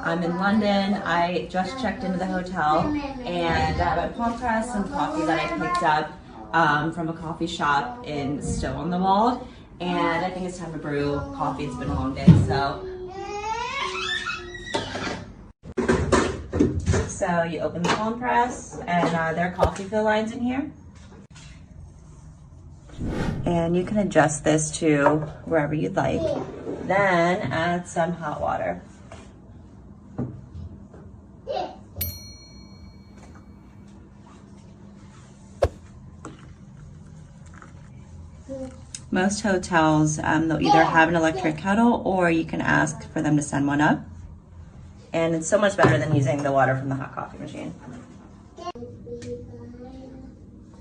I'm in London. I just checked into the hotel and I have a Palmpress, some coffee that I picked up from a coffee shop still on the wall. And I think it's time to brew coffee. It's been a long day, So you open the Palmpress and there are coffee fill lines in here. And you can adjust this to wherever you'd like. Then add some hot water. Most hotels, they'll either have an electric kettle or you can ask for them to send one up. And it's so much better than using the water from the hot coffee machine.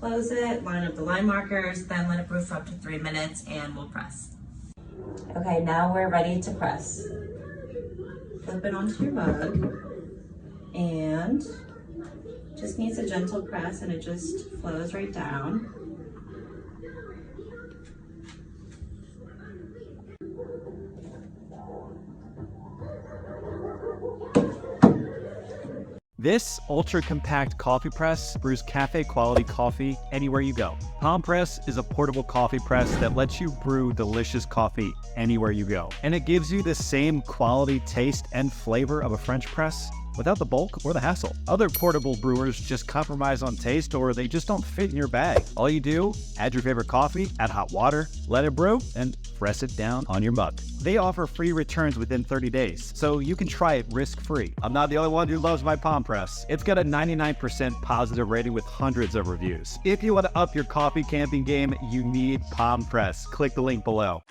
Close it, line up the line markers, then let it brew for up to 3 minutes and we'll press. Okay, now we're ready to press. Flip it onto your mug and just needs a gentle press and it just flows right down. This ultra-compact coffee press brews cafe-quality coffee anywhere you go. Palmpress is a portable coffee press that lets you brew delicious coffee anywhere you go. And it gives you the same quality, taste, and flavor of a French press without the bulk or the hassle. Other portable brewers just compromise on taste or they just don't fit in your bag. All you do, add your favorite coffee, add hot water, let it brew, and press it down on your mug. They offer free returns within 30 days, so you can try it risk-free. I'm not the only one who loves my Palmpress. It's got a 99% positive rating with hundreds of reviews. If you want to up your coffee camping game, you need Palmpress. Click the link below.